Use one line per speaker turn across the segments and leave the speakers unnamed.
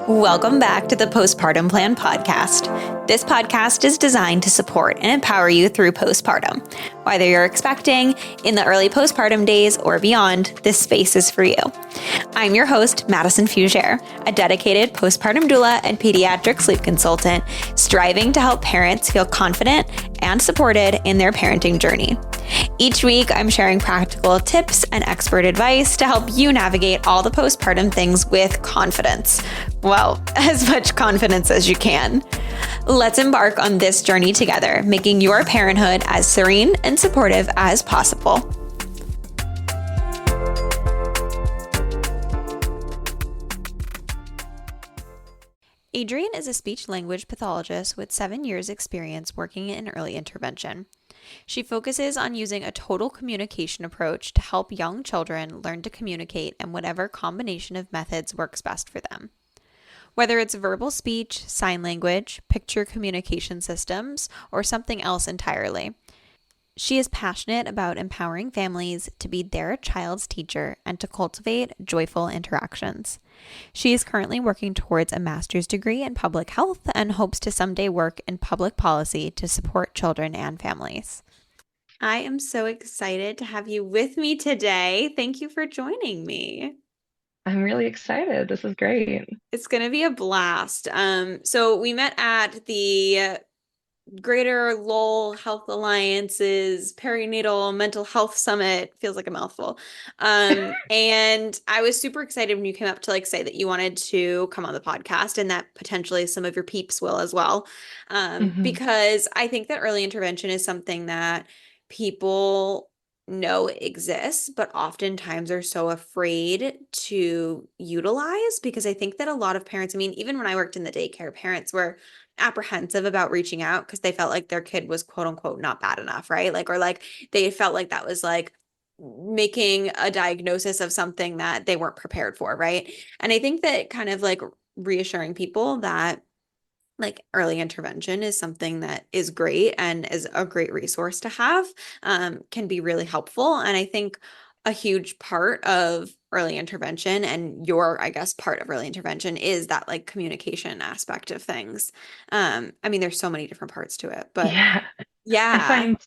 Welcome back to the Postpartum Plan podcast. This podcast is designed to support and empower you through postpartum. Whether you're expecting, in the early postpartum days, or beyond, this space is for you. I'm your host, Madison Fugere, a dedicated postpartum doula and pediatric sleep consultant, striving to help parents feel confident and supported in their parenting journey. Each week, I'm sharing practical tips and expert advice to help you navigate all the postpartum things with confidence. Well, as much confidence as you can. Let's embark on this journey together, making your parenthood as serene and supportive as possible. Adrian is a speech-language pathologist with 7 years experience working in early intervention. She focuses on using a total communication approach to help young children learn to communicate in whatever combination of methods works best for them. Whether it's verbal speech, sign language, picture communication systems, or something else entirely. She is passionate about empowering families to be their child's teacher and to cultivate joyful interactions. She is currently working towards a master's degree in public health and hopes to someday work in public policy to support children and families. I am so excited to have you with me today. Thank you for joining me.
I'm really excited. This is great.
It's going to be a blast. So we met at the Greater Lowell Health Alliance's Perinatal Mental Health Summit. Feels like a mouthful. And I was super excited when you came up to say that you wanted to come on the podcast and that potentially some of your peeps will as well. Because I think that early intervention is something that people know exists, but oftentimes are so afraid to utilize because I think that a lot of parents, even when I worked in the daycare, parents were apprehensive about reaching out because they felt like their kid was quote unquote not bad enough, right? Or they felt like that was making a diagnosis of something that they weren't prepared for, right? And I think that kind of reassuring people that early intervention is something that is great and is a great resource to have, can be really helpful. And I think a huge part of early intervention and I guess, part of early intervention is that communication aspect of things. There's so many different parts to it, but
Yeah, I
yeah.
find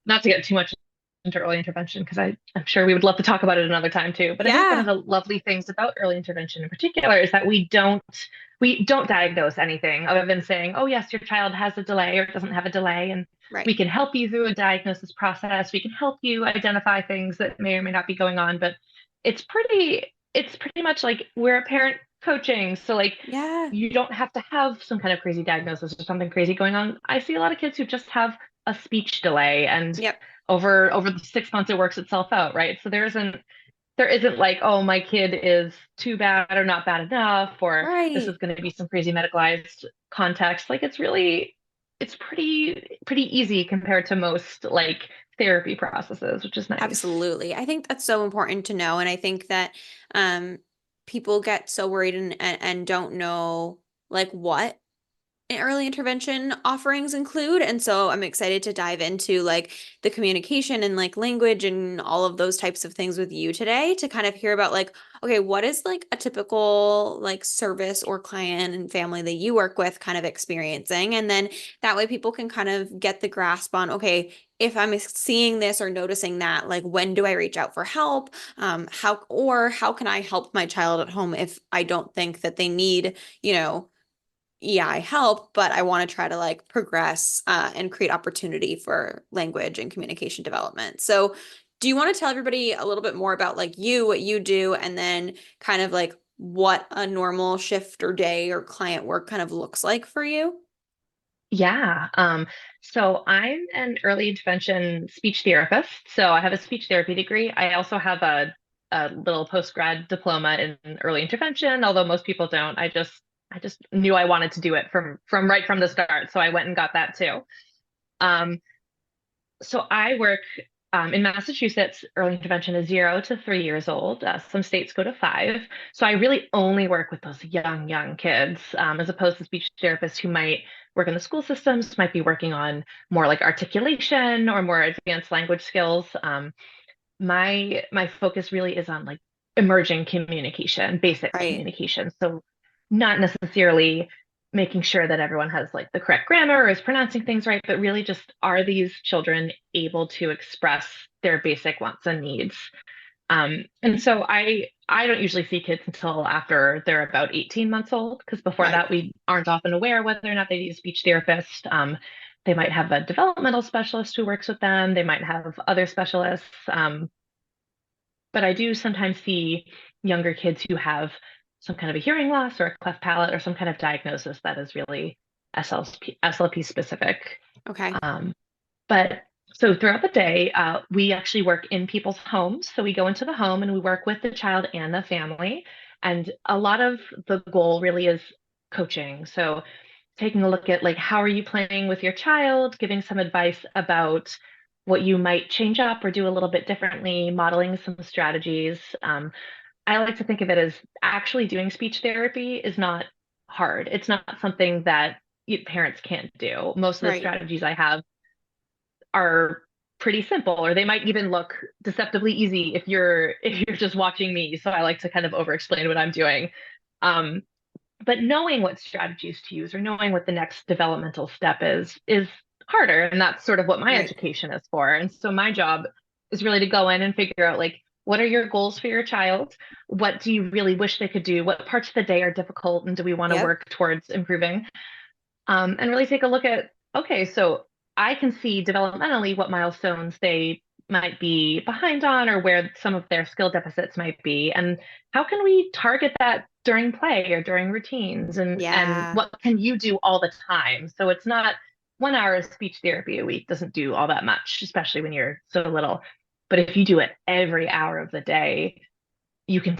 not to get too much into early intervention because I'm sure we would love to talk about it another time too. But I think one of
Yeah.
the lovely things about early intervention in particular is that we don't diagnose anything other than saying, oh yes, your child has a delay or doesn't have a delay, and
Right.
we can help you through a diagnosis process. We can help you identify things that may or may not be going on. But it's pretty much like we're a parent coaching. So
Yeah.
you don't have to have some kind of crazy diagnosis or something crazy going on. I see a lot of kids who just have a speech delay, and
Yep.
over the 6 months it works itself out, right? So there isn't like, oh, my kid is too bad or not bad enough, or this
Right.
is going to be some crazy medicalized context. It's pretty easy compared to most therapy processes, which is nice.
Absolutely. I think that's so important to know. And I think that people get so worried and don't know what early intervention offerings include. And so I'm excited to dive into the communication and language and all of those types of things with you today to kind of hear about okay, what is a typical service or client and family that you work with kind of experiencing? And then that way people can kind of get the grasp on, okay, if I'm seeing this or noticing that, when do I reach out for help? How can I help my child at home if I don't think that they need, EI help, but I want to try to progress and create opportunity for language and communication development. So, do you want to tell everybody a little bit more about you, what you do, and then kind of what a normal shift or day or client work kind of looks like for you?
Yeah. So I'm an early intervention speech therapist. So I have a speech therapy degree. I also have a little post-grad diploma in early intervention, although most people don't. I just knew I wanted to do it from right from the start. So I went and got that too. Um, so I work in Massachusetts, early intervention is 0 to 3 years old. Some states go to 5. So I really only work with those young kids, as opposed to speech therapists who might work in the school systems, might be working on more like articulation or more advanced language skills. My focus really is on emerging communication, basic
Right.
communication. So not necessarily making sure that everyone has like the correct grammar or is pronouncing things right, but really just are these children able to express their basic wants and needs? And so I don't usually see kids until after they're about 18 months old, because before
Right.
that we aren't often aware whether or not they need a speech therapist. They might have a developmental specialist who works with them. They might have other specialists. But I do sometimes see younger kids who have some kind of a hearing loss or a cleft palate or some kind of diagnosis that is really SLP specific.
Okay.
Um, but so throughout the day, we actually work in people's homes. So we go into the home and we work with the child and the family. And a lot of the goal really is coaching. So taking a look at like how are you playing with your child, giving some advice about what you might change up or do a little bit differently, modeling some strategies. I like to think of it as actually doing speech therapy is not hard. It's not something that parents can't do. Most of the
Right.
strategies I have are pretty simple, or they might even look deceptively easy if you're just watching me. So I like to kind of over explain what I'm doing. Um, but knowing what strategies to use or knowing what the next developmental step is harder. And that's sort of what my
Right.
education is for. And so my job is really to go in and figure out like what are your goals for your child? What do you really wish they could do? What parts of the day are difficult and do we want to
Yep.
work towards improving? And really take a look at, okay, so I can see developmentally what milestones they might be behind on or where some of their skill deficits might be. And how can we target that during play or during routines? And
Yeah.
what can you do all the time? So it's not 1 hour of speech therapy a week doesn't do all that much, especially when you're so little. But if you do it every hour of the day, you can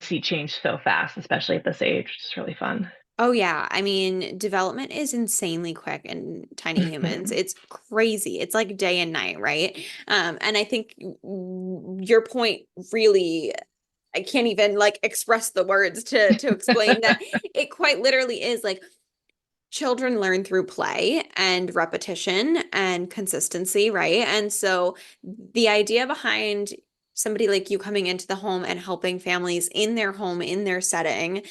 see change so fast, especially at this age. It's really fun.
Oh yeah, I mean, development is insanely quick in tiny humans. It's crazy. It's like day and night, right? And I think your point really, I can't even like express the words to explain that it quite literally is like children learn through play and repetition and consistency, right? And so the idea behind somebody like you coming into the home and helping families in their home, in their setting,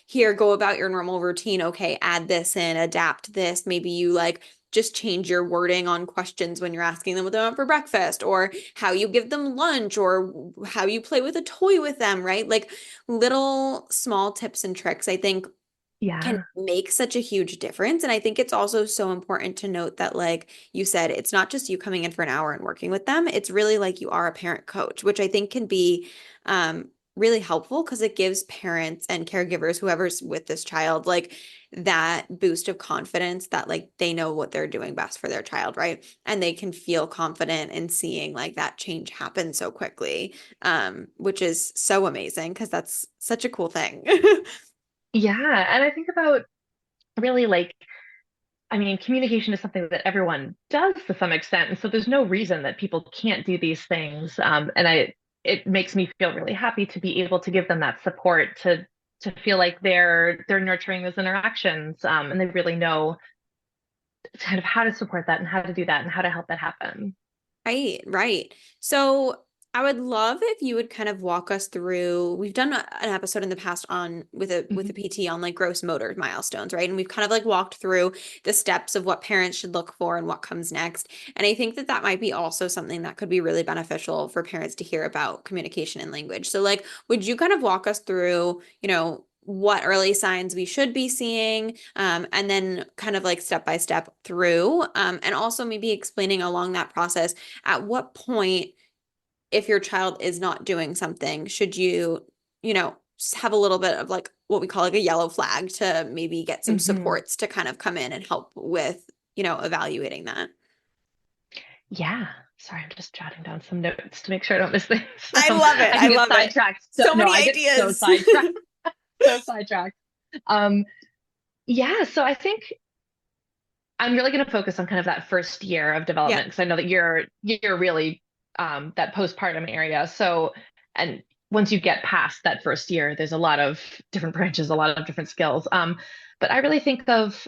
here, go about your normal routine. Okay, add this in, adapt this. Maybe you like just change your wording on questions when you're asking them what they want for breakfast, or how you give them lunch, or how you play with a toy with them, right? Like little small tips and tricks, I think can
Yeah.
make such a huge difference. And I think it's also so important to note that, like you said, it's not just you coming in for an hour and working with them. It's really like you are a parent coach, which I think can be really helpful because it gives parents and caregivers, whoever's with this child, like that boost of confidence that like they know what they're doing best for their child, right? And they can feel confident in seeing like that change happen so quickly, which is so amazing because that's such a cool thing.
Yeah. And I think about really like, I mean, communication is something that everyone does to some extent. And so there's no reason that people can't do these things. It makes me feel really happy to be able to give them that support to feel like they're nurturing those interactions. And they really know kind of how to support that and how to do that and how to help that happen.
Right, right. So I would love if you would kind of walk us through. We've done an episode in the past on with a
Mhm.
PT on like gross motor milestones, right? And we've kind of like walked through the steps of what parents should look for and what comes next. And I think that that might be also something that could be really beneficial for parents to hear about communication and language. So like, would you kind of walk us through, what early signs we should be seeing, and then kind of like step by step through, and also maybe explaining along that process at what point, if your child is not doing something, should you, have a little bit of like what we call like a yellow flag to maybe get some
Mhm.
supports to kind of come in and help with, evaluating that.
Yeah. Sorry, I'm just jotting down some notes to make sure I don't miss things.
I love it.
I
I
can get
love it.
sidetracked. So,
So
no,
many
I get so
ideas.
sidetracked, so sidetracked. Um, yeah, so I think I'm really going to focus on kind of that first year of
Yeah.
development because I know that you're really that postpartum area. So, and once you get past that first year, there's a lot of different branches, a lot of different skills. But I really think of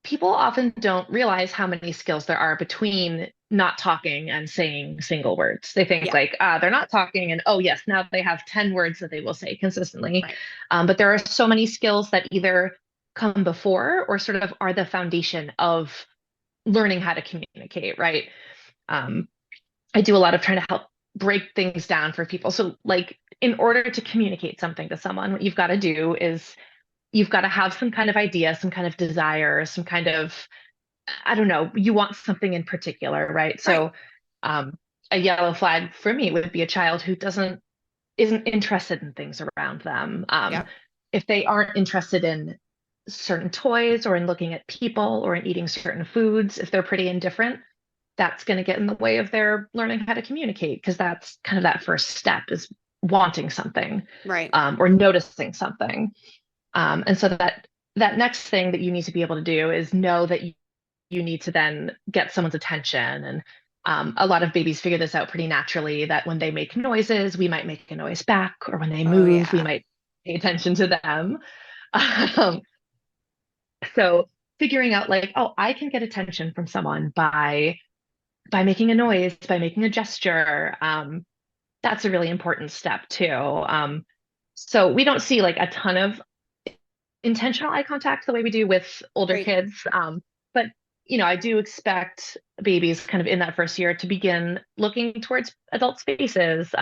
people often don't realize how many skills there are between not talking and saying single words. They think
Yeah,
like, they're not talking, and oh, yes, now they have 10 words that they will say consistently.
right,
But there are so many skills that either come before or sort of are the foundation of learning how to communicate, right? Um, I do a lot of trying to help break things down for people. So, like, in order to communicate something to someone, what you've got to do is you've got to have some kind of idea, some kind of desire, some kind of, I don't know, you want something in particular, right?
right.
So, um, a yellow flag for me would be a child who isn't interested in things around them.
Yep,
If they aren't interested in certain toys or in looking at people or in eating certain foods, if they're pretty indifferent, that's going to get in the way of their learning how to communicate because that's kind of that first step is wanting something,
right.
or noticing something. And so that next thing that you need to be able to do is know that you need to then get someone's attention. And a lot of babies figure this out pretty naturally that when they make noises, we might make a noise back, or when they
Oh
move, we
yeah.
might pay attention to them. Um, so figuring out like, oh, I can get attention from someone by making a noise, by making a gesture. That's a really important step too. So we don't see like a ton of intentional eye contact the way we do with older
Right.
kids. But I do expect babies kind of in that first year to begin looking towards adult spaces,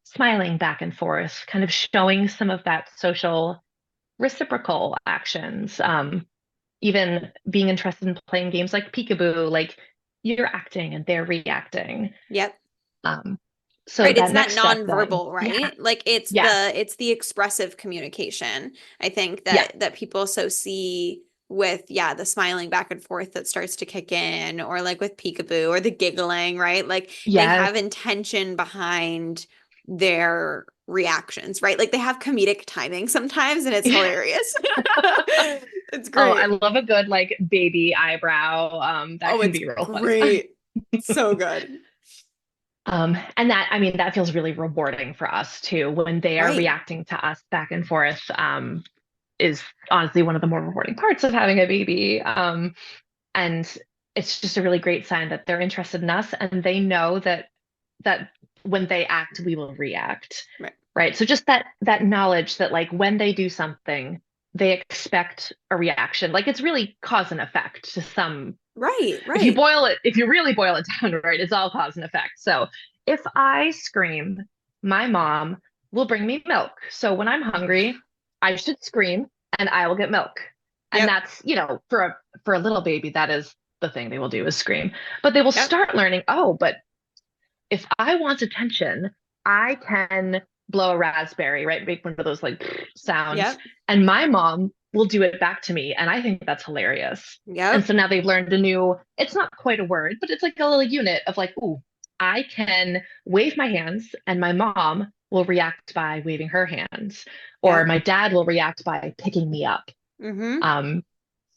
smiling back and forth, kind of showing some of that social reciprocal actions. Even being interested in playing games like peekaboo, like you're acting and they're reacting.
Yep.
Um, so
Right, it's
that
that
next step then,
nonverbal,
yeah,
right? Like
yeah,
it's the expressive communication. I think
yeah,
that people so see with yeah, the smiling back and forth that starts to kick in or like with peekaboo or the giggling, right? Like they
yes.
have intention behind their reactions, right? Like they have comedic timing sometimes and it's hilarious. It's
Oh, I
great.
love a good like baby eyebrow. That
Oh,
can
it's
be real funny.
great. So good.
And that, I mean, that feels really rewarding for us too when they are
Right.
reacting to us back and forth. Is honestly one of the more rewarding parts of having a baby. And it's just a really great sign that they're interested in us and they know that when they act, we will react.
Right.
Right. So just that knowledge that like when they do something, they expect a reaction. Like it's really cause and effect to some,
Right, right.
if you really boil it down, right, it's all cause and effect. So if I scream, my mom will bring me milk. So when I'm hungry, I should scream and I will get milk. And
Yep.
that's, for a little baby, that is the thing they will do is scream. But they will
Yep.
start learning, oh, but if I want attention, I can blow a raspberry, right? Make one of those like sounds.
Yep.
And my mom will do it back to me. And I think that's hilarious. And
Yep.
so now they've learned a new, it's not quite a word, but it's like a little unit of like, ooh, I can wave my hands and my mom will react by waving her hands, or
Yep.
my dad will react by picking me up.
Mm-hmm.
Um,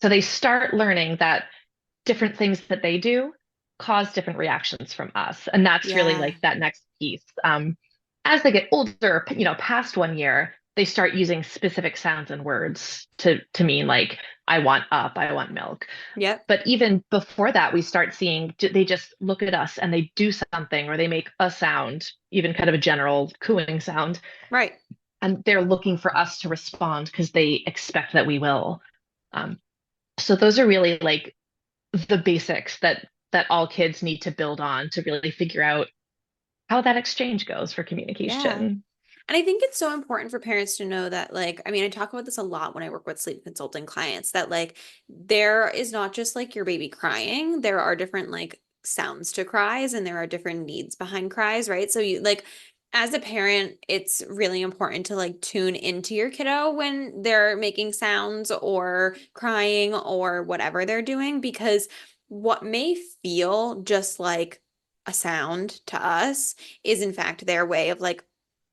so they start learning that different things that they do cause different reactions from us. And that's really
Yeah.
like that next piece. As they get older, past 1 year, they start using specific sounds and words to mean like, I want up, I want milk.
Yep.
But even before that, we start seeing they just look at us and they do something or they make a sound, even kind of a general cooing sound.
Right.
And they're looking for us to respond because they expect that we will. Um, so those are really like the basics that all kids need to build on to really figure out how that exchange goes for
Yeah.
communication.
And I think it's so important for parents to know that, like, I mean, I talk about this a lot when I work with sleep consulting clients that, like, there is not just like your baby crying, there are different, like, sounds to cries and there are different needs behind cries, right? So, you like, as a parent, it's really important to like tune into your kiddo when they're making sounds or crying or whatever they're doing, because what may feel just like a sound to us is, in fact, their way of like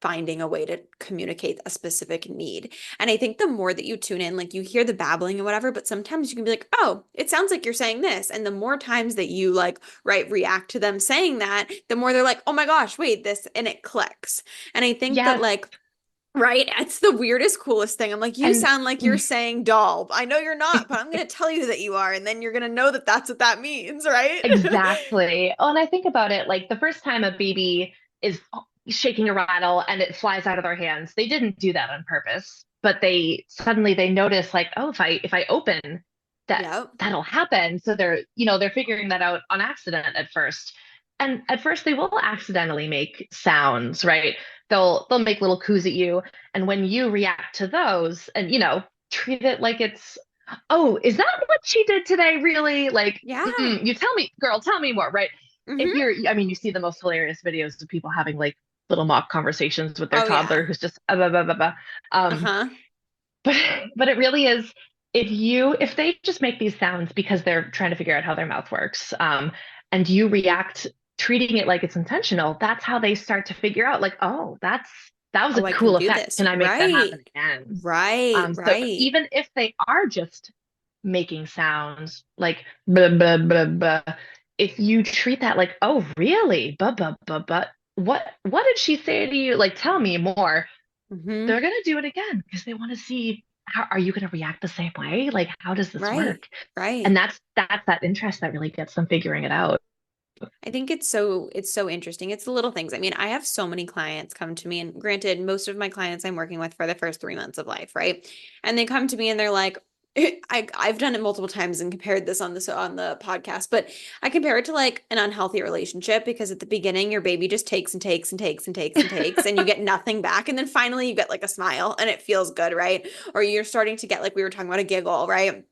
finding a way to communicate a specific need. And I think the more that you tune in, like you hear the babbling and whatever, but sometimes you can be like, oh, it sounds like you're saying this. And the more times that you like, right, react to them saying that, the more they're like, oh my gosh, wait, this, and it clicks. And I think that
Yes.
like Right? It's the weirdest, coolest thing. I'm like, you
And
sound like you're saying doll. I know you're not, but I'm going to tell you that you are. And then you're going to know that that's what that means, right?
exactly. Oh, and I think about it like the first time a baby is shaking a rattle and it flies out of their hands, they didn't do that on purpose, but they suddenly they notice like, oh, if I open that
Yep.
that'll happen. So they're figuring that out on accident at first. And at first they will accidentally make sounds, right? They'll make little coos at you. And when you react to those and treat it like it's, oh, is that what she did today, really? Like,
Yeah.
you tell me, girl, tell me more, right? If
Hmm.
you're, I mean, you see the most hilarious videos of people having like little mock conversations with their
Oh,
toddler
yeah.
who's just blah, blah, blah, blah. Um,
Uh-huh.
but but it really is, if they just make these sounds because they're trying to figure out how their mouth works, and you react treating it like it's intentional, that's how they start to figure out like, oh, that was a
Oh, I can
cool
do
effect.
this.
Can I make that happen
Right.
again?
Right.
So
Right.
even if they are just making sounds like blah blah blah blah, if you treat that like, oh, really? Blah blah blah blah. What did she say to you? Like, tell me more.
Hmm.
They're gonna do it again because they want to see, how are you gonna react the same way? Like, how does this
Right.
work? And
Right.
that's that interest that really gets them figuring it out.
I think it's so interesting. It's the little things. I mean, I have so many clients come to me, and granted, most of my clients I'm working with for the first 3 months of life, right? And they come to me and they're like, I've done it multiple times and compared this on the podcast, but I compare it to like an unhealthy relationship because at the beginning your baby just takes and takes and takes and takes and takes and you get nothing back, and then finally you get like a smile and it feels good, right? Or you're starting to get, like we were talking about, a giggle, right?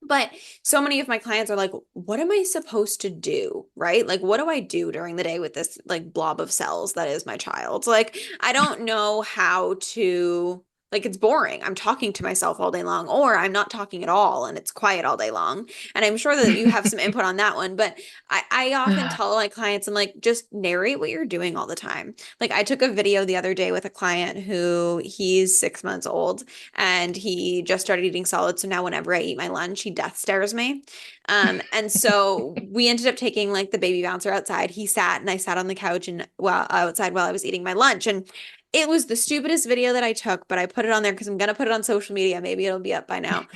But so many of my clients are like, what am I supposed to do? Right? Like, what do I do during the day with this like blob of cells that is my child? Like, I don't know how to, like, it's boring. I'm talking to myself all day long, or I'm not talking at all and it's quiet all day long. And I'm sure that you have some input on that one, but I often tell my clients, I'm like, just narrate what you're doing all the time. Like, I took a video the other day with a client who he's 6 months old and he just started eating solid. So now whenever I eat my lunch, he death stares me. And so we ended up taking like the baby bouncer outside. He sat and I sat on the couch and while outside while I was eating my lunch. And it was the stupidest video that I took, but I put it on there because I'm gonna put it on social media. Maybe it'll be up by now.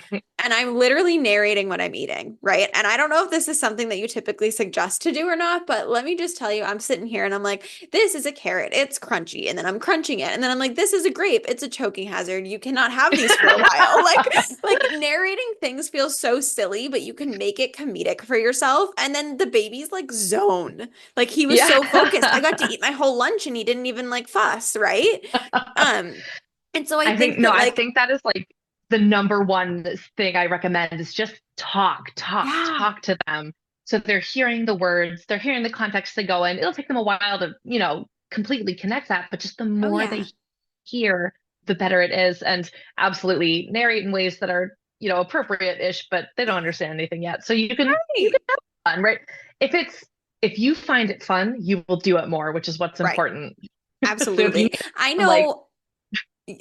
And I'm literally narrating what I'm eating, right? And I don't know if this is something that you typically suggest to do or not, but let me just tell you, I'm sitting here and I'm like, this is a carrot, it's crunchy. And then I'm crunching it. And then I'm like, this is a grape, it's a choking hazard. You cannot have these for a while. Like narrating things feels so silly, but you can make it comedic for yourself. And then the baby's like zone. Like he was
Yeah.
so focused. I got to eat my whole lunch and he didn't even like fuss, right? Um, and so I
I think
think
no,
that
I
like,
think that is like the number one thing I recommend is just talk, talk,
yeah,
talk to them. So they're hearing the words, they're hearing the context they go in. It'll take them a while to, completely connect that, but just the
oh
more
yeah.
they hear, the better it is. And absolutely narrate in ways that are, appropriate-ish, but they don't understand anything yet. So you can
Right.
have fun, right? If you find it fun, you will do it more, which is what's
Right.
important. So if you
Absolutely. I
I'm like,
know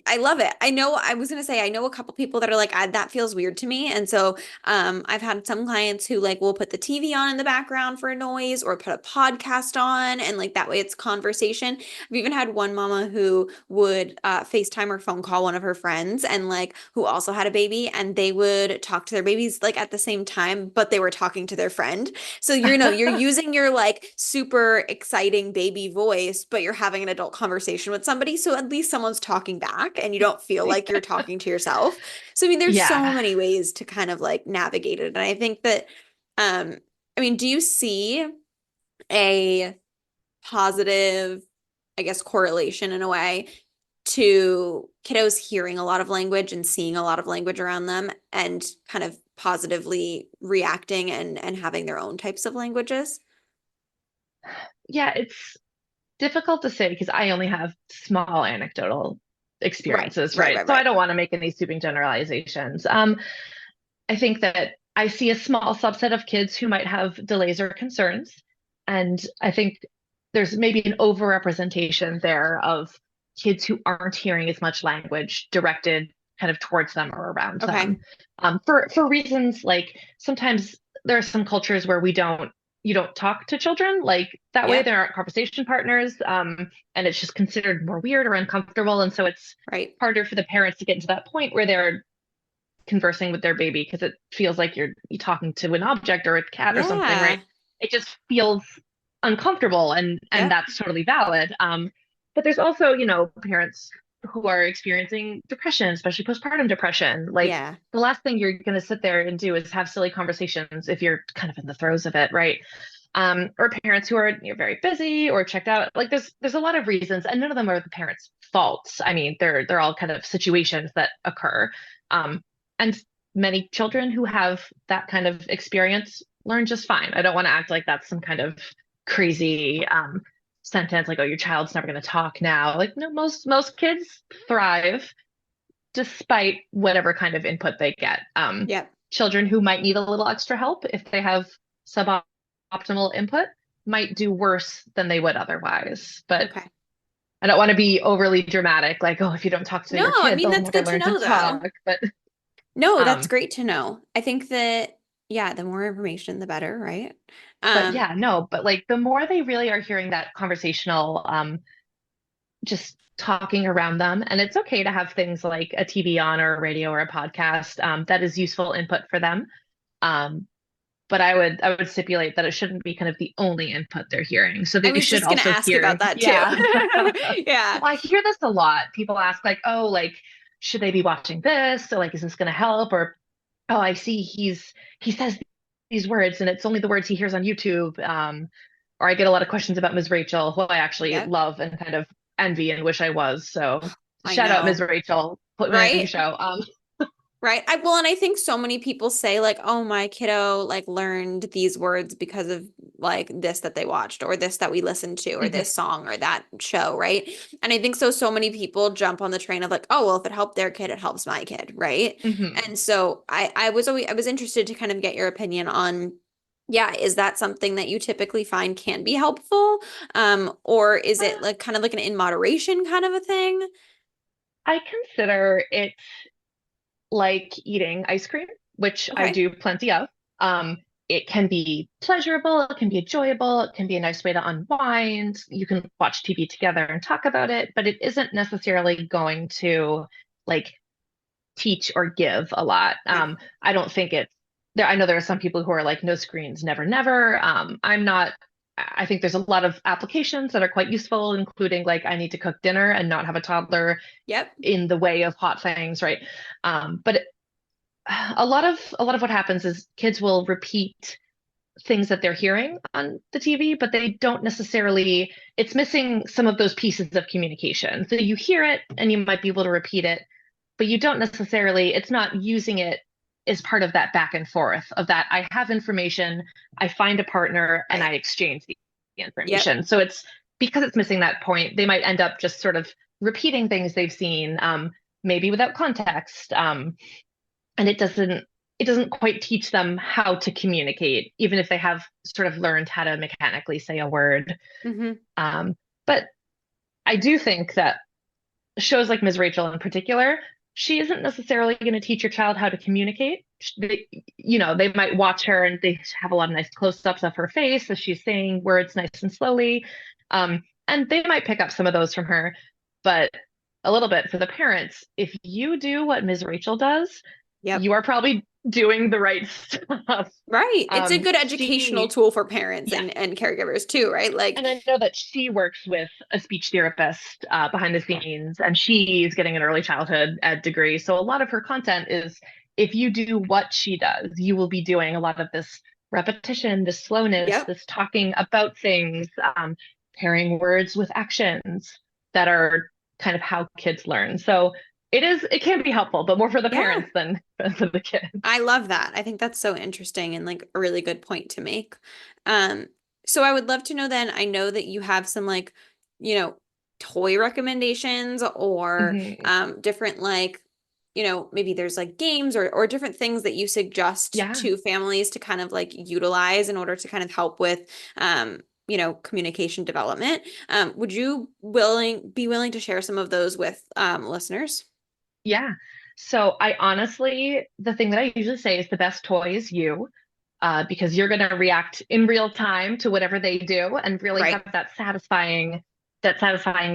I love it. I know I was gonna say I know a couple people that are like, that feels weird to me. And so I've had some clients who like will put the TV on in the background for noise or put a podcast on and like that way it's conversation. I've even had one mama who would FaceTime or phone call one of her friends and like who also had a baby and they would talk to their babies like at the same time, but they were talking to their friend. So you're using your like super exciting baby voice, but you're having an adult conversation with somebody. So at least someone's talking back and you don't feel like you're talking to yourself. So I mean, there's so
yeah.
many ways to kind of like navigate it. And I think that um I mean, do you see a positive, I guess, correlation in a way to kiddos hearing a lot of language and seeing a lot of language around them and kind of positively reacting and having their own types of languages?
Yeah, it's difficult to say because I only have small anecdotal
Right,
experiences,
right,
right?
right,
So I
right.
don't want to make any sweeping generalizations. I think that I see a small subset of kids who might have delays or concerns. And I think there's maybe an overrepresentation there of kids who aren't hearing as much language directed kind of towards them or around
Okay.
them. For reasons like sometimes there are some cultures where we don't. you don't talk to children. Like that way
Yep.
they aren't conversation partners. And it's just considered more weird or uncomfortable. And so it's
Right.
harder for the parents to get to that point where they're conversing with their baby because it feels like you're talking to an object or a cat or something, right?
Yeah.
It just feels uncomfortable and
Yep.
that's totally valid. But there's also, parents who are experiencing depression, especially postpartum depression. Like
Yeah.
the last thing you're going to sit there and do is have silly conversations if you're kind of in the throes of it, right? Or parents who are very busy or checked out. Like there's a lot of reasons, and none of them are the parents' faults. I mean, they're all kind of situations that occur. And many children who have that kind of experience learn just fine. I don't want to act like that's some kind of crazy sentence like, oh, your child's never going to talk now. Like, no, most kids thrive despite whatever kind of input they get.
Yep.
Children who might need a little extra help if they have suboptimal input might do worse than they would otherwise. But
Okay.
I don't want to be overly dramatic, like, oh, if you don't talk to
No,
your
I
kid,
mean,
they'll
that's
never
good to
learn to
know though.
talk. But
No, that's
um,
great to know. I think that, yeah, the more information, the better, right?
but
Um,
yeah, no, but like the more they really are hearing that conversational, just talking around them, and it's okay to have things like a TV on or a radio or a podcast, that is useful input for them. Um, but I would stipulate that it shouldn't be kind of the only input they're hearing. So
I
they
was
should
just gonna
also
ask
hear,
about that too.
yeah.
Yeah.
Well, I hear this a lot. People ask like, oh, like, should they be watching this? So like, is this going to help? Or, oh, I see he says these words and it's only the words he hears on YouTube. Or I get a lot of questions about Ms. Rachel, who I actually
Yep.
love and kind of envy and wish I was. So
I
shout out Ms.
know.
Rachel, put me on your
Right?
show.
Right. Well, and I think so many people say like, oh, my kiddo like learned these words because of like this that they watched or this that we listened to or
Mhm,
this song or that show, right? And I think so many people jump on the train of like, oh, well, if it helped their kid, it helps my kid, right?
mhm.
And so I was interested to kind of get your opinion on, yeah, is that something that you typically find can be helpful? Or is it like kind of like an in moderation kind of a thing?
I consider it like eating ice cream, which I
Okay.
do plenty of. Um, it can be pleasurable, it can be enjoyable, it can be a nice way to unwind. You can watch TV together and talk about it, but it isn't necessarily going to like teach or give a lot.
Okay.
I don't think it's there. I know there are some people who are like, no screens, never, never. I'm not. I think there's a lot of applications that are quite useful, including like I need to cook dinner and not have a toddler
Yep.
in the way of hot things, right? But a lot of what happens is kids will repeat things that they're hearing on the TV, but they don't necessarily, it's missing some of those pieces of communication. So you hear it and you might be able to repeat it, but you don't necessarily, it's not using it as part of that back and forth of that I have information, I find a partner, and
Right.
I exchange the
Yep.
information. So it's because it's missing that point, they might end up just sort of repeating things they've seen, maybe without context. And it doesn't quite teach them how to communicate, even if they have sort of learned how to mechanically say a word.
Hmm.
But I do think that shows like Ms. Rachel in particular, she isn't necessarily going to teach your child how to communicate. They might watch her and they have a lot of nice close-ups of her face as she's saying words nice and slowly. And they might pick up some of those from her, but a little bit for the parents, if you do what Ms. Rachel does,
Yep.
you are probably doing the right stuff.
Right. It's a good educational
She,
tool for parents
yeah,
and caregivers too, right? Like,
and I know that she works with a speech therapist behind the scenes, and she's getting an early childhood ed degree. So a lot of her content is if you do what she does, you will be doing a lot of this repetition, this slowness,
yep.
this talking about things, pairing words with actions that are kind of how kids learn. So it can be helpful, but more for the
Yeah.
parents than for the kids.
I love that. I think that's so interesting and like a really good point to make. Um, so I would love to know then, I know that you have some like, you know, toy recommendations or
Mhm.
different like, maybe there's like games or different things that you suggest
Yeah.
to families to kind of like utilize in order to kind of help with communication development. Would you be willing to share some of those with listeners?
Yeah. So I honestly, the thing that I usually say is the best toy is you. because you're going to react in real time to whatever they do and really
Right.
have that satisfying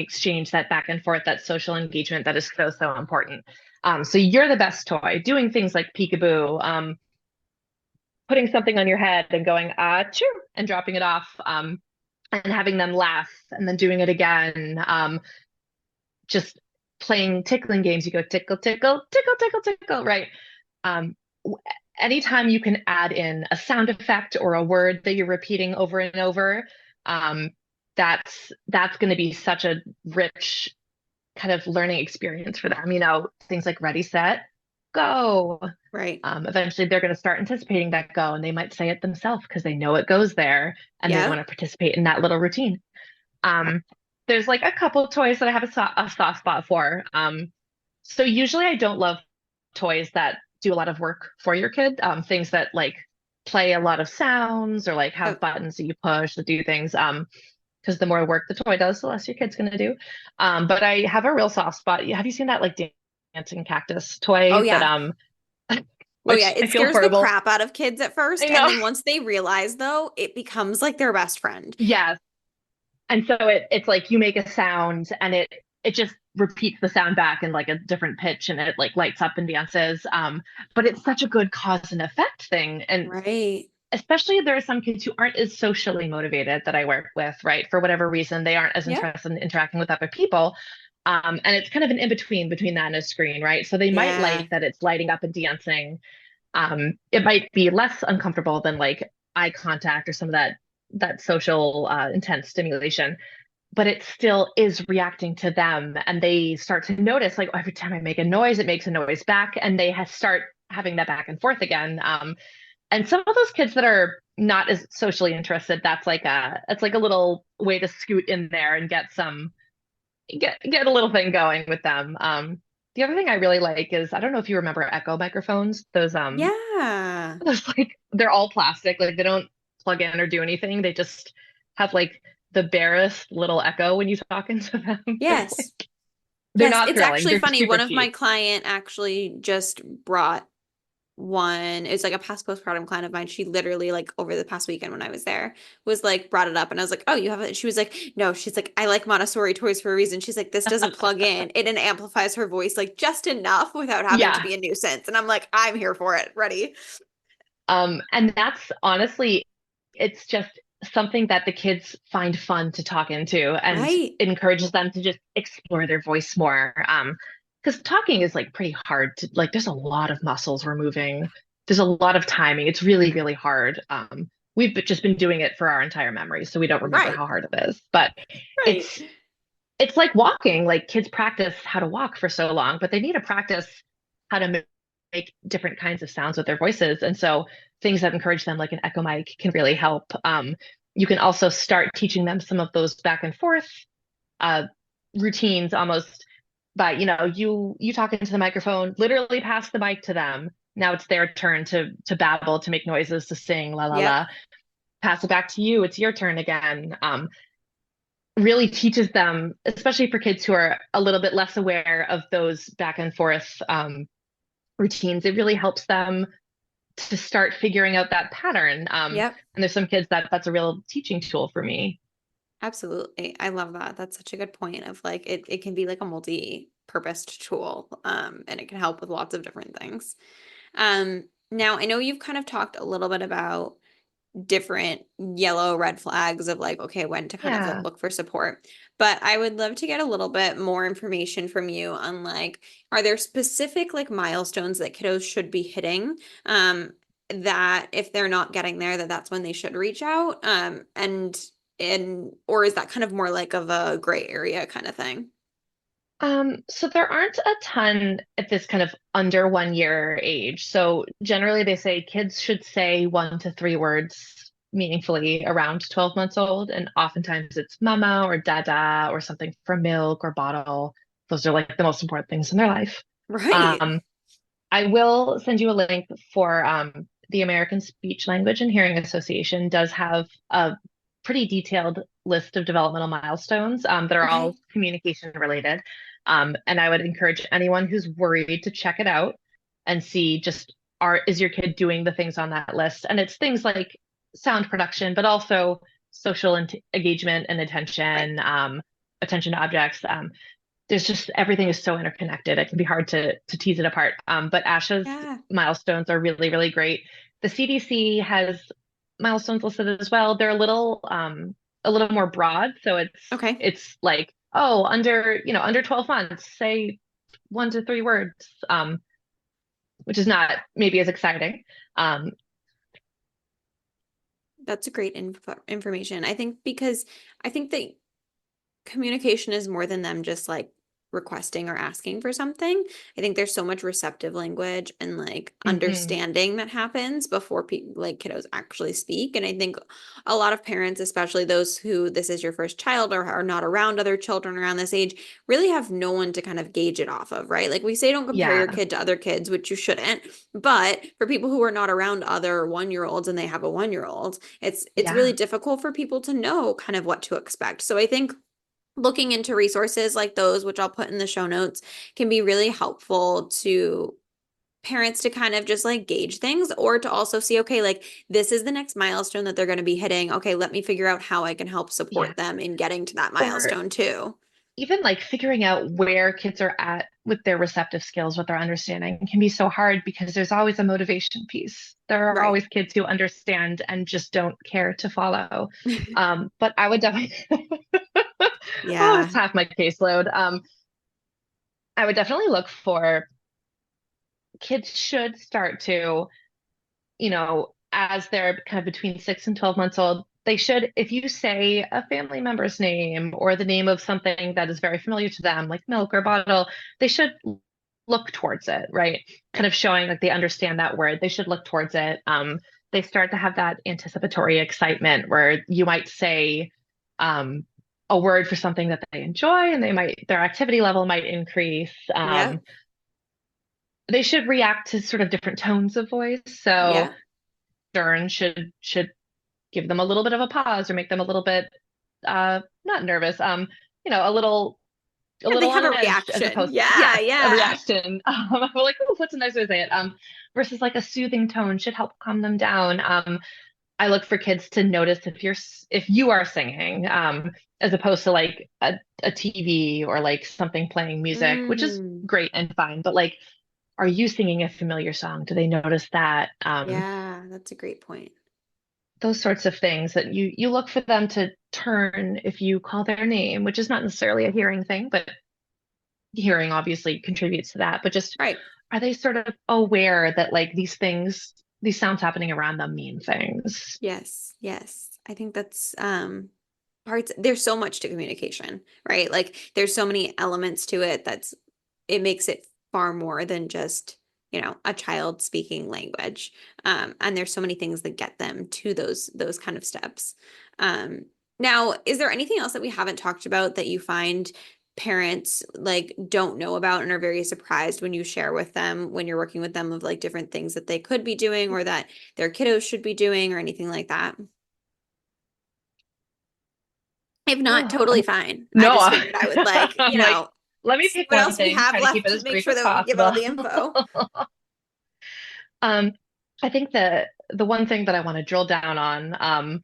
exchange, that back and forth, that social engagement that is so, so important. So you're the best toy, doing things like peekaboo, putting something on your head and going, choo, and dropping it off, and having them laugh and then doing it again. Just playing tickling games. You go tickle, tickle, tickle, tickle, tickle, right? Um, Anytime you can add in a sound effect or a word that you're repeating over and over, um, that's going to be such a rich kind of learning experience for them. Things like ready, set, go.
Right.
Eventually, they're going to start anticipating that go, and they might say it themselves because they know it goes there and they
Yeah.
want to participate in that little routine. Um, there's like a couple of toys that I have a soft spot for. So usually I don't love toys that do a lot of work for your kid. Things that like play a lot of sounds or like have
Yep.
buttons that you push that do things. Because the more work the toy does, the less your kid's gonna do. But I have a real soft spot. Have you seen that like dancing cactus
Oh
toy that
yeah. Oh yeah.
which I
It
feel
scares the
horrible.
crap out of kids at
I
first, and
know.
then once they realize though, it becomes like their best friend.
Yes. And so it's like you make a sound and it just repeats the sound back in like a different pitch and it like lights up and dances. But it's such a good cause and effect thing. And
Right.
especially there are some kids who aren't as socially motivated that I work with, right? For whatever reason, they aren't as
Yep.
interested in interacting with other people. And it's kind of an in between that and a screen, right? So they might
Yeah.
like that it's lighting up and dancing. It might be less uncomfortable than like eye contact or some of that social intense stimulation, but it still is reacting to them, and they start to notice like, oh, every time I make a noise, it makes a noise back, and they start having that back and forth again. And some of those kids that are not as socially interested, that's like a little way to scoot in there and get a little thing going with them. The other thing I really like is I don't know if you remember Echo microphones.
Yeah.
Those like they're all plastic, like they don't plug in or do anything. They just have like the barest little echo when you talk into them.
Yes.
They're
Yes.
not
It's
thrilling.
actually
They're
funny.
super
One of my
cheap.
client actually just brought one. It's like a past postpartum client of mine. She literally like over the past weekend when I was there was like brought it up and I was like, "Oh, you have it." She was like, "No." She's like, "I like Montessori toys for a reason." She's like, "This doesn't plug in. It amplifies her voice like just enough without having to
Yeah.
be a nuisance." And I'm like, "I'm here for it. Ready."
And that's honestly, it's just something that the kids find fun to talk into, and
Right.
it encourages them to just explore their voice more. Because talking is like pretty hard to like, there's a lot of muscles we're moving. There's a lot of timing. It's really, really hard. Just been doing it for our entire memory, so we don't remember
Right.
how hard it is. But
Right.
it's it's like walking. Like kids practice how to walk for so long, but they need to practice how to make different kinds of sounds with their voices. And so things that encourage them, like an echo mic, can really help. You can also start teaching them some of those back and forth uh, routines almost by, you talk into the microphone, literally pass the mic to them. Now it's their turn to babble, to make noises, to sing, la la
Yep.
la. Pass it back to you. It's your turn again. Really teaches them, especially for kids who are a little bit less aware of those back and forth routines. It really helps them to start figuring out that pattern.
Yep.
And there's some kids that's a real teaching tool for me.
Absolutely. I love that. That's such a good point of like it can be like a multi-purposed tool. And it can help with lots of different things. Now I know you've kind of talked a little bit about different yellow red flags of like, okay, when to kind of like
Yeah.
look for support. But I would love to get a little bit more information from you on like, are there specific like milestones that kiddos should be hitting? That if they're not getting there, that's when they should reach out. And or is that kind of more like of a gray area kind of thing?
So there aren't a ton at this kind of under 1 year age. So generally they say kids should say 1 to 3 words meaningfully around 12 months old. And oftentimes it's mama or dada or something for milk or bottle. Those are like the most important things in their life.
Right.
Um, I will send you a link for the American Speech Language and Hearing Association does have a pretty detailed list of developmental milestones that are all
Okay.
communication related. And I would encourage anyone who's worried to check it out and see just is your kid doing the things on that list? And it's things like sound production, but also social engagement and
Right.
attention to objects. There's just everything is so interconnected. It can be hard to tease it apart. But ASHA's
Yeah.
milestones are really, really great. The CDC has milestones listed as well. They're a little more broad. So
Okay.
it's like, oh, under 12 months, say 1 to 3 words, which is not maybe as exciting. Um,
That's a great information. I think because I think that communication is more than them just like requesting or asking for something. I think there's so much receptive language and like
mhm.
understanding that happens before people like kiddos actually speak. And I think a lot of parents, especially those who this is your first child or are not around other children around this age, really have no one to kind of gauge it off of, right? Like we say, don't compare your
Yeah,
kid to other kids, which you shouldn't. But for people who are not around other 1 year olds and they have a 1 year old, it's really
yeah,
difficult for people to know kind of what to expect. So I think looking into resources like those, which I'll put in the show notes, can be really helpful to parents to kind of just like gauge things or to also see, okay, like this is the next milestone that they're going to be hitting. Okay, let me figure out how I can help
yeah.
support them in getting to that
Or
milestone too.
even like figuring out where kids are at with their receptive skills, with their understanding can be so hard because there's always a motivation piece. There are
Right.
always kids who understand and just don't care to follow. But I would definitely, oh,
Yeah.
it's half my caseload. I would definitely look for kids should start to, as they're kind of between 6 and 12 months old, they should, if you say a family member's name or the name of something that is very familiar to them, like milk or bottle, they should look towards it, right? Kind
Right.
of showing like they understand that word. They should look towards it. They start to have that anticipatory excitement where you might say um, a word for something that they enjoy, and their activity level might increase.
Yeah.
They should react to sort of different tones of voice. So
Yeah.
stern should give them a little bit of a pause or make them a little bit not nervous, a
Yeah, they
little
have
on
a
edge as
reaction.
opposed,
Yeah,
yes, a
yeah.
reaction. I'm like, oh, what's a nice way to say it? Versus like a soothing tone should help calm them down. I look for kids to notice if you are singing, as opposed to like a TV or like something playing music, which is
Mm.
great and fine, but like, are you singing a familiar song? Do they notice that?
Yeah, that's a great point.
Those sorts of things that you look for them to turn if you call their name, which is not necessarily a hearing thing, but hearing obviously contributes to that. But just
Right.
are they sort of aware that like these sounds happening around them mean things?
Yes, yes. I think that's parts there's so much to communication, right? Like there's so many elements to it it makes it far more than just, a child speaking language. And there's so many things that get them to those kind of steps. Um, Now, is there anything else that we haven't talked about that you find parents like don't know about and are very surprised when you share with them when you're working with them of like different things that they could be doing or that their kiddos should be doing or anything like that? If not,
Oh,
totally fine. I
no,
just figured I would like,
I'm like, let me
see
pick
what
one
else we
thing,
have
try to keep
left
it
to
as
make
brief
sure
as
that we give all
possible.
the info.
Um, I think the one thing that I want to drill down on,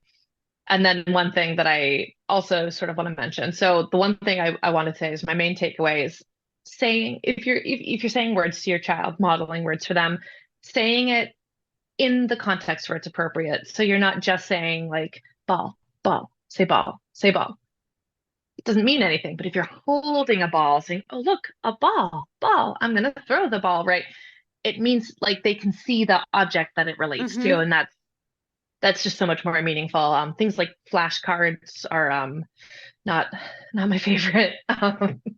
and then one thing that I also sort of want to mention. So the one thing I want to say is my main takeaway is saying if you're saying words to your child, modeling words for them, saying it in the context where it's appropriate. So you're not just saying like ball, ball, say ball, say ball. It doesn't mean anything. But if you're holding a ball, saying, oh, look, a ball, ball, I'm gonna throw the ball, right? It means like they can see the object that it relates to,
Hmm.
and that's just so much more meaningful. Things like flashcards are not not my favorite.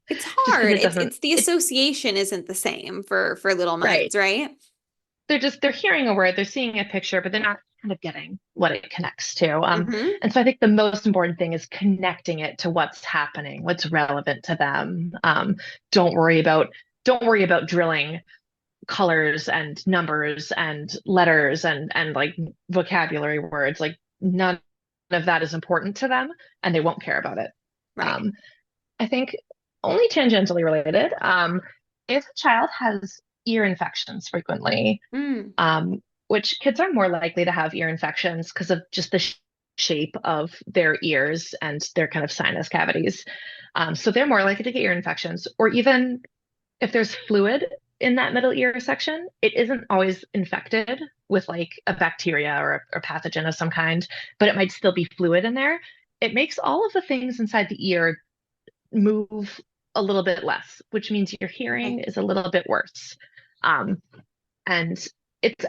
It's
Just because
hard.
it doesn't
It's the
it
association isn't the same for little
right.
minds, right?
They're hearing a word, they're seeing a picture, but they're not kind of getting what it connects to.
Hmm.
And so I think the most important thing is connecting it to what's happening, what's relevant to them. Don't worry about don't worry about drilling colors and numbers and letters and like vocabulary words. Like none of that is important to them, and they won't care about it.
Right.
Um, I think only tangentially related. If a child has ear infections frequently,
Mm,
which kids are more likely to have ear infections because of just the shape of their ears and their kind of sinus cavities. So they're more likely to get ear infections, or even if there's fluid in that middle ear section, it isn't always infected with like a bacteria or a pathogen of some kind, but it might still be fluid in there. It makes all of the things inside the ear move a little bit less, which means your hearing
okay.
is a little bit worse. Um, and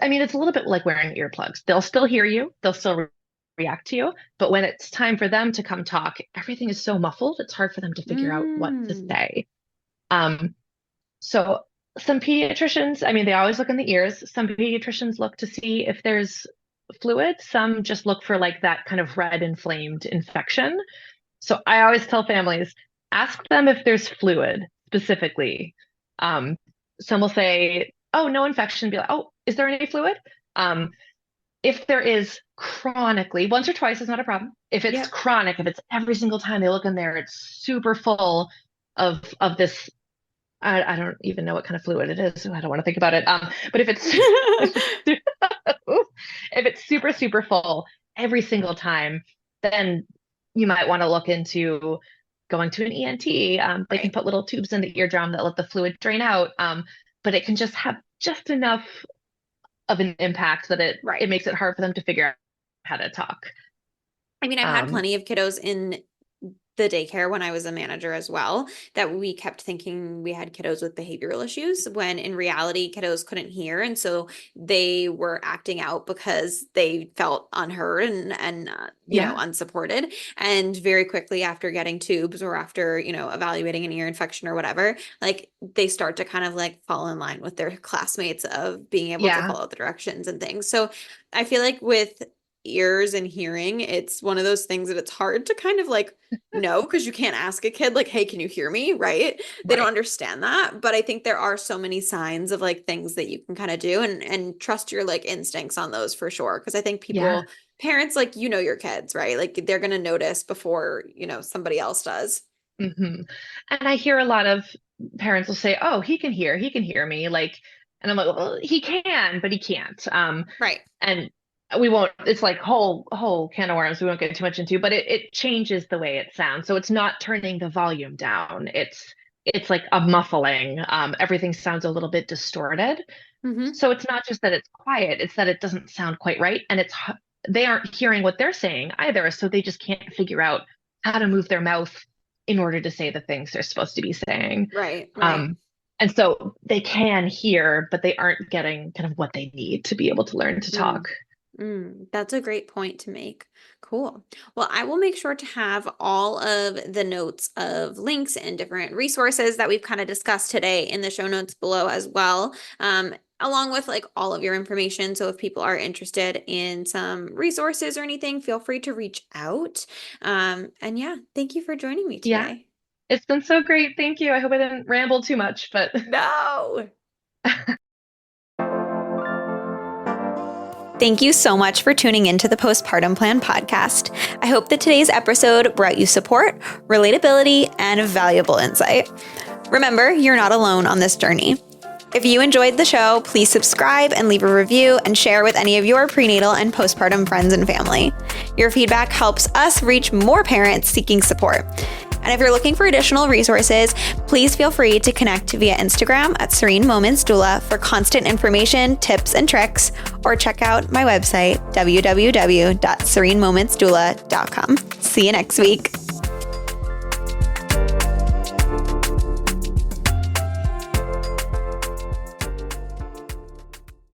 I mean, it's a little bit like wearing earplugs. They'll still hear you, they'll still react to you, but when it's time for them to come talk, everything is so muffled, it's hard for them to figure out what to
Mm,
say. Um, so some pediatricians, I mean, they always look in the ears. Some pediatricians look to see if there's fluid. Some just look for like that kind of red inflamed infection. So I always tell families, ask them if there's fluid specifically. Um, some will say, oh, no infection. Be like, oh, is there any fluid? Um, if there is chronically, once or twice is not a problem. If it's
yep.
chronic, if it's every single time they look in there, it's super full of this. I don't even know what kind of fluid it is, so I don't want to think about it. But if it's if it's if it's super super full every single time, then you might want to look into going to an ENT. They can
Right,
put little tubes in the eardrum that let the fluid drain out. But it can just have just enough of an impact that it
right.
makes it hard for them to figure out how to talk.
I mean, I've had
Um,
plenty of kiddos in the daycare when I was a manager as well, that we kept thinking we had kiddos with behavioral issues when in reality kiddos couldn't hear, and so they were acting out because they felt unheard and
yeah,
unsupported. And very quickly after getting tubes or after evaluating an ear infection or whatever, like they start to kind of like fall in line with their classmates of being able to
yeah,
follow the directions and things. So I feel like with ears and hearing, it's one of those things that it's hard to kind of like know, because you can't ask a kid like, hey, can you hear me? Right? They don't
right,
understand that. But I think there are so many signs of like things that you can kind of do and trust your like instincts on those for sure. Because I think
yeah.
parents, like, your kids, right? Like they're gonna notice before, somebody else does.
Hmm. And I hear a lot of parents will say, "Oh, he can hear me." Like, and I'm like, "Well, he can, but he can't."
Right.
And we won't. It's like whole can of worms. We won't get too much into, but it changes the way it sounds. So it's not turning the volume down. It's like a muffling. Everything sounds a little bit distorted.
Mm-hmm.
So it's not just that it's quiet; it's that it doesn't sound quite right, and they aren't hearing what they're saying either. So they just can't figure out how to move their mouth in order to say the things they're supposed to be saying.
Right, right.
Um, and so they can hear, but they aren't getting kind of what they need to be able to learn to
Mm.
talk.
That's a great point to make. Cool. Well, I will make sure to have all of the notes of links and different resources that we've kind of discussed today in the show notes below as well, along with like all of your information. So if people are interested in some resources or anything, feel free to reach out. And yeah, thank you for joining me
Yeah,
today.
it's been so great. Thank you. I hope I didn't ramble too much, but
No. Thank you so much for tuning into the Postpartum Plan podcast. I hope that today's episode brought you support, relatability, and valuable insight. Remember, you're not alone on this journey. If you enjoyed the show, please subscribe and leave a review and share with any of your prenatal and postpartum friends and family. Your feedback helps us reach more parents seeking support. And if you're looking for additional resources, please feel free to connect via Instagram at Serene Moments Doula for constant information, tips, and tricks, or check out my website, www.serenemomentsdoula.com. See you next week.